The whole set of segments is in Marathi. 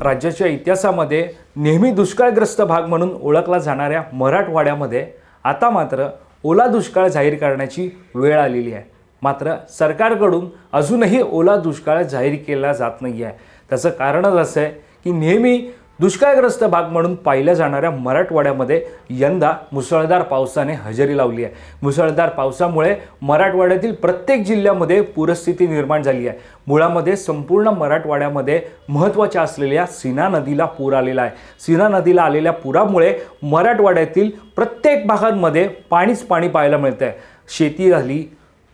राज्याच्या इतिहासामध्ये नेहमी दुष्काळग्रस्त भाग म्हणून ओळखला जाणाऱ्या मराठवाड्यामध्ये आता मात्र ओला दुष्काळ जाहीर करण्याची वेळ आलेली आहे। मात्र सरकारकडून अजूनही ओला दुष्काळ जाहीर केला जात नाही आहे। त्याचं कारणच असं आहे की नेहमी दुष्काळग्रस्त भाग म्हणून पाहिल्या जाणाऱ्या मराठवाड्यामध्ये यंदा मुसळधार पावसाने हजेरी लावली आहे। मुसळधार पावसामुळे मराठवाड्यातील प्रत्येक जिल्ह्यामध्ये पूरस्थिती निर्माण झाली आहे। मुळामध्ये संपूर्ण मराठवाड्यामध्ये महत्त्वाच्या असलेल्या सीना नदीला पूर आलेला आहे। सीना नदीला आलेल्या पुरामुळे मराठवाड्यातील प्रत्येक भागांमध्ये पाणीच पाणी पाहायला मिळतंय। शेती झाली,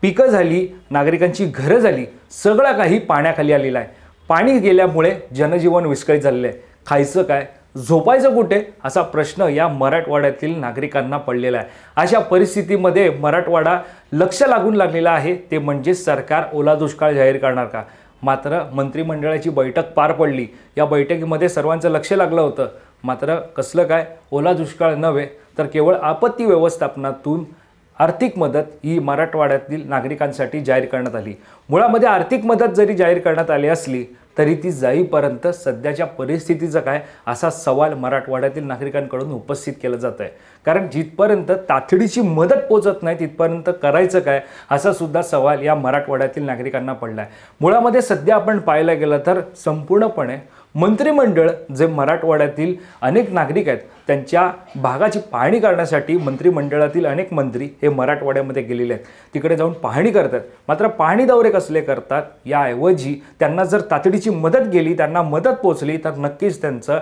पिकं झाली, नागरिकांची घरं झाली, सगळं काही पाण्याखाली आलेलं आहे। पाणी गेल्यामुळे जनजीवन विस्कळीत झालेलं आहे। खायचं काय, झोपायचं कुठे असा प्रश्न या मराठवाड्यातील नागरिकांना पडलेला आहे। अशा परिस्थितीमध्ये मराठवाडा लक्ष लागून लागलेला आहे, ते म्हणजे सरकार ओला दुष्काळ जाहीर करणार का। मात्र मंत्रिमंडळाची बैठक पार पडली। या बैठकीमध्ये सर्वांचं लक्ष लागलं होतं। मात्र कसलं काय, ओला दुष्काळ नव्हे तर केवळ आपत्ती व्यवस्थापनातून आर्थिक मदत ही मराठवाड्यातील नागरिकांसाठी जाहीर करण्यात आली। मुळामध्ये आर्थिक मदत जरी जाहीर करण्यात आली असली तरी ती जाईपर्यंत सध्याच्या परिस्थितीचं काय असा सवाल मराठवाड्यातील नागरिकांकडून उपस्थित केला जात आहे। कारण जिथपर्यंत तातडीची मदत पोहोचत नाही तिथपर्यंत करायचं काय असा सुद्धा सवाल या मराठवाड्यातील नागरिकांना पडला आहे। मुळामध्ये सध्या आपण पाहायला गेलं तर संपूर्णपणे मंत्रिमंडळ जे मराठवाड्यातील अनेक नागरिक आहेत त्यांच्या भागाची पाहणी करण्यासाठी मंत्रिमंडळातील अनेक मंत्री हे मराठवाड्यामध्ये गेलेले आहेत। तिकडे जाऊन पाहणी करतात। मात्र पाहणी दौरे कसले करतात, याऐवजी त्यांना जर तातडीची मदत गेली, त्यांना मदत पोहोचली तर नक्कीच त्यांचं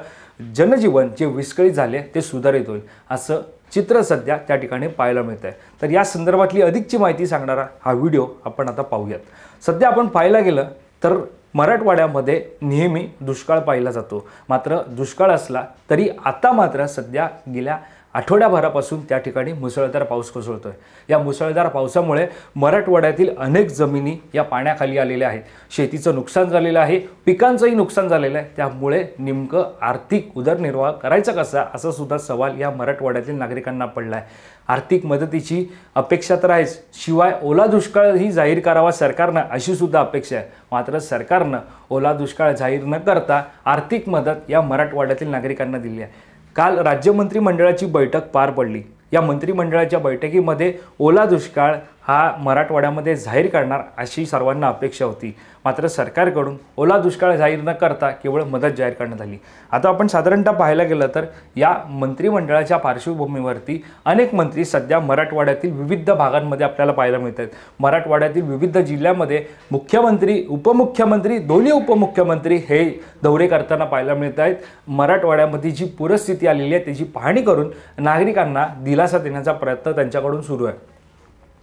जनजीवन जे विस्कळीत झाले ते सुधारित होईल असं चित्र सध्या त्या ठिकाणी पाहायला मिळत आहे। तर या संदर्भातली अधिकची माहिती सांगणारा हा व्हिडिओ आपण आता पाहूयात। सध्या आपण पाहायला गेलं तर मराठवाड्यामध्ये नेहमी दुष्काळ पाहिला जातो। मात्र दुष्काळ असला तरी आता मात्र सध्या गेल्या आठवड्याभरापासून त्या ठिकाणी मुसळधार पाऊस कोसळतोय। या मुसळधार पावसामुळे मराठवाड्यातील अनेक जमिनी या पाण्याखाली आलेल्या आहेत। शेतीचं नुकसान झालेलं आहे, पिकांचंही नुकसान झालेलं आहे। त्यामुळे नेमकं आर्थिक उदरनिर्वाह करायचा कसा असा सुद्धा सवाल या मराठवाड्यातील नागरिकांना पडला आहे। आर्थिक मदतीची अपेक्षा तर आहेच, शिवाय ओला दुष्काळही जाहीर करावा सरकारनं अशी सुद्धा अपेक्षा आहे। मात्र सरकारनं ओला दुष्काळ जाहीर न करता आर्थिक मदत या मराठवाड्यातील नागरिकांना दिली आहे। काल राज्य मंत्रिमंडळाची बैठक पार पडली। या मंत्रिमंडळाच्या बैठकीमध्ये ओला दुष्काळ हा मराठवाड्यामध्ये जाहीर करणार अशी सर्वांना अपेक्षा होती। मात्र सरकारकडून ओला दुष्काळ जाहीर न करता केवळ मदत जाहीर करण्यात आली। आता आपण साधारणतः पाहायला गेलं तर या मंत्रिमंडळाच्या पार्श्वभूमीवरती अनेक मंत्री सध्या मराठवाड्यातील विविध भागांमध्ये आपल्याला पाहायला मिळतात। मराठवाड्यातील विविध जिल्ह्यामध्ये मुख्यमंत्री, उपमुख्यमंत्री, दोन्ही उपमुख्यमंत्री हे दौरे करताना पाहायला मिळत आहेत। मराठवाड्यामध्ये जी पूरस्थिती आलेली आहे त्याची पाहणी करून नागरिकांना दिलासा देण्याचा प्रयत्न त्यांच्याकडून सुरू आहे।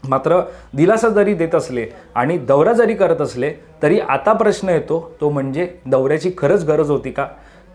मात्र दिलासा जरी देत असले आणि दौरा जरी करत असले तरी आता प्रश्न येतो तो म्हणजे दौऱ्याची खरंच गरज होती का।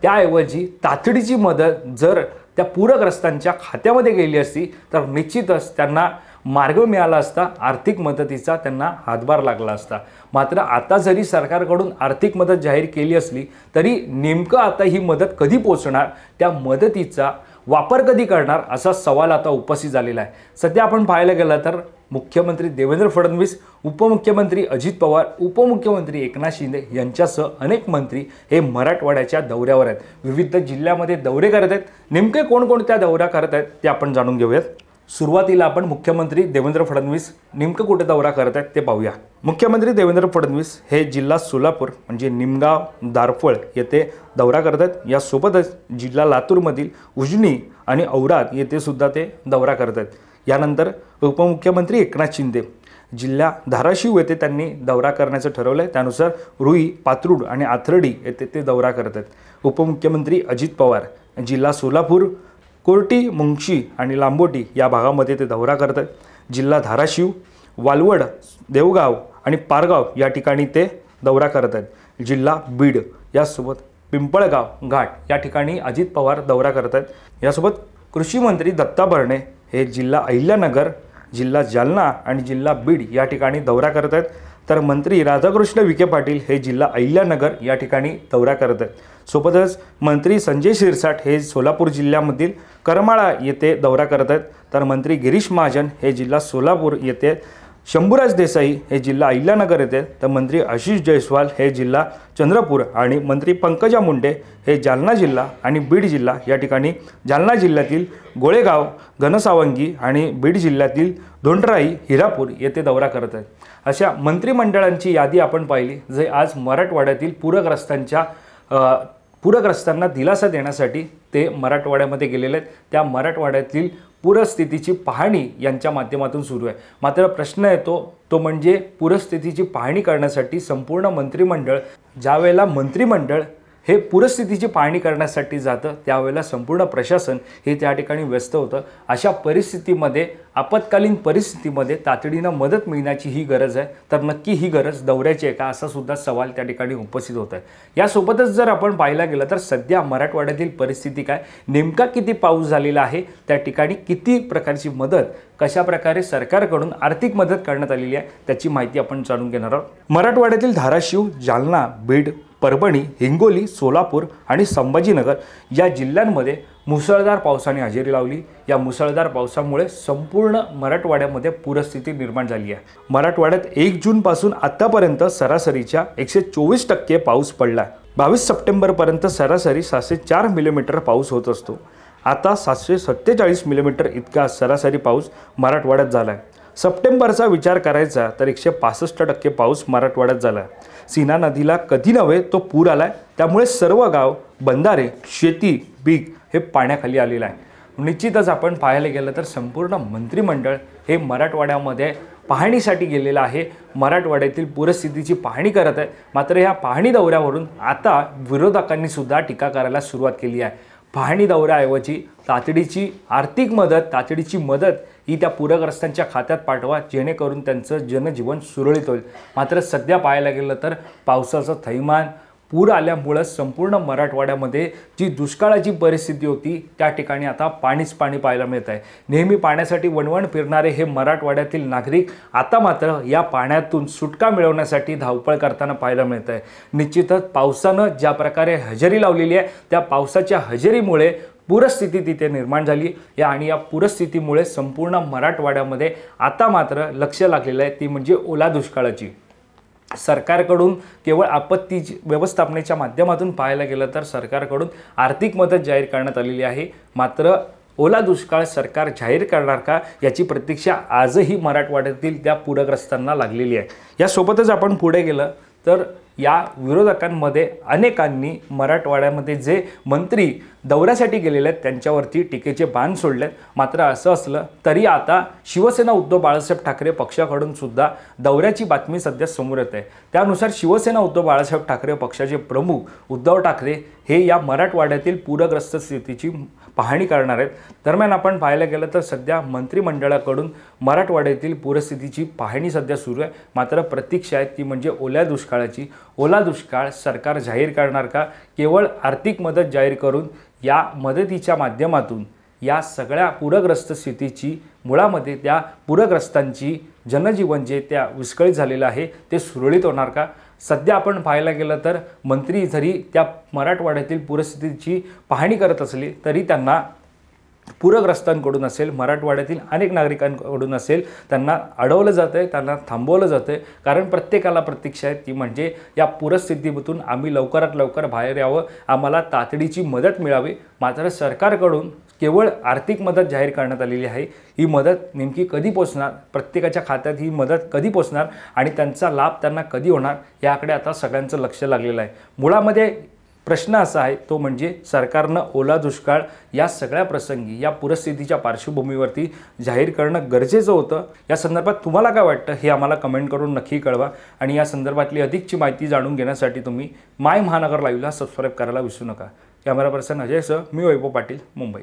त्याऐवजी तातडीची मदत जर त्या पूरग्रस्तांच्या खात्यामध्ये गेली असती तर निश्चितच त्यांना मार्ग मिळाला असता, आर्थिक मदतीचा त्यांना हातभार लागला असता। मात्र आता जरी सरकारकडून आर्थिक मदत जाहीर केली असली तरी नेमकं आता ही मदत कधी पोहोचणार, त्या मदतीचा वापर कधी करणार असा सवाल आता उपस्थित झालेला आहे। सध्या आपण पाहायला गेलं तर मुख्यमंत्री देवेंद्र फडणवीस, उपमुख्यमंत्री अजित पवार, उपमुख्यमंत्री एकनाथ शिंदे यांच्यासह अनेक मंत्री हे मराठवाड्याच्या दौऱ्यावर आहेत। विविध जिल्ह्यामध्ये दौरे करत आहेत। नेमके कोणकोणत्या दौरा करत आहेत ते आपण जाणून घेऊयात। सुरुवातीला आपण मुख्यमंत्री देवेंद्र फडणवीस नेमकं कुठे दौरा करत आहेत ते पाहूया। मुख्यमंत्री देवेंद्र फडणवीस हे जिल्हा सोलापूर म्हणजे निमगाव, दारफळ येथे दौरा करत आहेत। यासोबतच जिल्हा लातूरमधील उजनी आणि औराद येथे सुद्धा ते दौरा करत आहेत। यानंतर उपमुख्यमंत्री एकनाथ शिंदे जिल्हा धाराशिव येथे त्यांनी दौरा करण्याचं ठरवलं आहे। त्यानुसार रुई, पात्रूड आणि आथर्डी येथे ते दौरा करत आहेत। उपमुख्यमंत्री अजित पवार जिल्हा सोलापूर, कोर्टी, मुंगशी आणि लांबोटी या भागामध्ये ते दौरा करत आहेत। जिल्हा धाराशिव, वालवड, देवगाव आणि पारगाव या ठिकाणी ते दौरा करत आहेत। जिल्हा बीड यासोबत पिंपळगाव घाट या ठिकाणी अजित पवार दौरा करत आहेत। यासोबत कृषी मंत्री दत्ता भरणे हे जिल्हा अहिल्यानगर, जिल्हा जालना आणि जिल्हा बीड या ठिकाणी दौरा करत आहेत। तर मंत्री राधाकृष्ण विखे पाटील हे जिल्हा अहिल्यानगर या ठिकाणी दौरा करत आहेत। सोबतच मंत्री संजय शिरसाट हे सोलापूर जिल्ह्यामधील करमाळा येथे दौरा करत आहेत। तर मंत्री गिरीश महाजन हे जिल्हा सोलापूर येथे शंभूराज देसाई हे जिल्हा अहिल्यानगर येथे, तर मंत्री आशिष जयस्वाल हे जिल्हा चंद्रपूर आणि मंत्री पंकजा मुंडे हे जालना जिल्हा आणि बीड जिल्हा या ठिकाणी जालना जिल्ह्यातील गोळेगाव, घनसावंगी आणि बीड जिल्ह्यातील धोंडराई, हिरापूर येथे दौरा करत आहेत। अशा मंत्रिमंडळांची यादी आपण पाहिली जे आज मराठवाड्यातील पूरग्रस्तांना दिलासा देण्यासाठी ते मराठवाड्यामध्ये गेलेले आहेत। त्या मराठवाड्यातील पूरस्थितीची पाहणी यांच्या माध्यमातून सुरू आहे। मात्र प्रश्न येतो तो म्हणजे पूरस्थितीची पाहणी करण्यासाठी संपूर्ण मंत्रिमंडळ, ज्यावेळेला मंत्रिमंडळ हे पूरस्थितीची पाहणी करण्यासाठी जातं त्यावेळेला संपूर्ण प्रशासन हे त्या ठिकाणी व्यस्त होतं। अशा परिस्थितीमध्ये, आपत्कालीन परिस्थितीमध्ये तातडीनं मदत मिळण्याची ही गरज आहे, तर नक्की ही गरज दौऱ्याची आहे का असा सुद्धा सवाल त्या ठिकाणी उपस्थित होत आहे। यासोबतच जर आपण पाहायला गेलं तर सध्या मराठवाड्यातील परिस्थिती काय, नेमका किती पाऊस झालेला आहे, त्या ठिकाणी किती प्रकारची मदत, कशा प्रकारे सरकारकडून आर्थिक मदत करण्यात आलेली आहे त्याची माहिती आपण जाणून घेणार आहोत। मराठवाड्यातील धाराशिव, जालना, बीड, परभणी, हिंगोली, सोलापूर आणि संभाजीनगर या जिल्ह्यांमध्ये मुसळधार पावसाने हजेरी लावली। या मुसळधार पावसामुळे संपूर्ण मराठवाड्यामध्ये पूरस्थिती निर्माण झाली आहे। मराठवाड्यात 1 जूनपासून आतापर्यंत सरासरीच्या 124% पाऊस पडला। 22 सप्टेंबरपर्यंत सरासरी 704 मिलीमीटर पाऊस होत असतो। आता 747 मिलीमीटर इतका सरासरी पाऊस मराठवाड्यात झाला आहे। सप्टेंबरचा विचार करायचा तर 165% पाऊस मराठवाड्यात झाला आहे। सीना नदीला कधी नव्हे तो पूर आलाय, त्यामुळे सर्व गाव, बंधारे, शेती, पीक हे पाण्याखाली आलेलं आहे। निश्चितच आपण पाहायला गेलं तर संपूर्ण मंत्रिमंडळ हे मराठवाड्यामध्ये पाहणीसाठी गेलेलं आहे, मराठवाड्यातील पूरस्थितीची पाहणी करत आहे। मात्र या पाहणी दौऱ्यावरून आता विरोधकांनी सुद्धा टीका करायला सुरुवात केली आहे। पाहणी दौऱ्याऐवजी तातडीची आर्थिक मदत, तातडीची मदत ही त्या पूरग्रस्तांच्या खात्यात पाठवा जेणेकरून त्यांचं जनजीवन सुरळीत होईल। मात्र सध्या पाहायला गेलं तर पावसाचं थैमान, पूर आल्यामुळे संपूर्ण मराठवाड्यामध्ये जी दुष्काळाची परिस्थिती होती त्या ठिकाणी आता पाणीच पाणी पाहायला मिळत आहे। नेहमी पाण्यासाठी वणवण फिरणारे हे मराठवाड्यातील नागरिक आता मात्र या पाण्यातून सुटका मिळवण्यासाठी धावपळ करताना पाहायला मिळत आहे। निश्चितच पावसानं ज्या प्रकारे हजेरी लावलेली आहे त्या पावसाच्या हजेरीमुळे पूरस्थिती तिथे निर्माण झाली आणि या पूरस्थितीमुळे संपूर्ण मराठवाड्यामध्ये आता मात्र लक्ष लागलेलं आहे ती म्हणजे ओला दुष्काळाची। सरकारकडून केवळ आपत्ती व्यवस्थापनेच्या माध्यमातून पाहायला गेलं तर सरकारकडून आर्थिक मदत जाहीर करण्यात आलेली आहे। मात्र ओला दुष्काळ सरकार जाहीर करणार का याची प्रतीक्षा आजही मराठवाड्यातील त्या पूरग्रस्तांना लागलेली आहे। यासोबतच आपण पुढे गेलं तर या विरोधकांमध्ये अनेकांनी मराठवाड्यामध्ये जे मंत्री दौऱ्यासाठी गेलेले आहेत त्यांच्यावरती टीकेचे बाण सोडलेत। मात्र असं असलं तरी आता शिवसेना उद्धव बाळासाहेब ठाकरे पक्षाकडून सुद्धा दौऱ्याची बातमी सध्या समोर येत आहे। त्यानुसार शिवसेना उद्धव बाळासाहेब ठाकरे पक्षाचे प्रमुख उद्धव ठाकरे हे या मराठवाड्यातील पूरग्रस्त स्थितीची पाहणी करणार आहेत। दरम्यान आपण पाहायला गेलं तर सध्या मंत्रिमंडळाकडून मराठवाड्यातील पूरस्थितीची पाहणी सध्या सुरू आहे। मात्र प्रतीक्षा आहे ती म्हणजे ओल्या दुष्काळाची। ओला दुष्काळ सरकार जाहीर करणार का, केवळ आर्थिक मदत जाहीर करून या मदतीच्या माध्यमातून या सगळ्या पूरग्रस्त स्थितीची मुळामध्ये त्या पूरग्रस्तांची जनजीवन जे त्या विस्कळीत झालेलं आहे ते सुरळीत होणार का? सध्या आपण पाहायला गेलं तर मंत्री जरी त्या मराठवाड्यातील पूरस्थितीची पाहणी करत असली तरी त्यांना पूरग्रस्तांकडून असेल, मराठवाड्यातील अनेक नागरिकांकडून असेल, त्यांना अडवलं जातं आहे, त्यांना थांबवलं जातं आहे। कारण प्रत्येकाला प्रतीक्षा आहे ती म्हणजे या पूरस्थितीतून आम्ही लवकरात लवकर बाहेर यावं, आम्हाला तातडीची मदत मिळावी। मात्र सरकारकडून केवळ आर्थिक मदत जाहीर करण्यात आलेली आहे। ही मदत नेमकी कधी पोचणार, प्रत्येकाच्या खात्यात ही मदत कधी पोचणार आणि त्यांचा लाभ त्यांना कधी होणार याकडे आता सगळ्यांचं लक्ष लागलेलं आहे। मुळामध्ये प्रश्न असा आहे तो म्हणजे सरकारनं ओला दुष्काळ या सगळ्या प्रसंगी, या पूरस्थितीच्या पार्श्वभूमीवरती जाहीर करणं गरजेचं होतं। या संदर्भात तुम्हाला काय वाटतं हे आम्हाला कमेंट करून नक्की कळवा आणि या संदर्भातली अधिकची माहिती जाणून घेण्यासाठी तुम्ही माय महानगर लाईव्हला सबस्क्राईब करायला विसरू नका। कॅमेरा पर्सन अजयसह मी वैभव पाटील, मुंबई।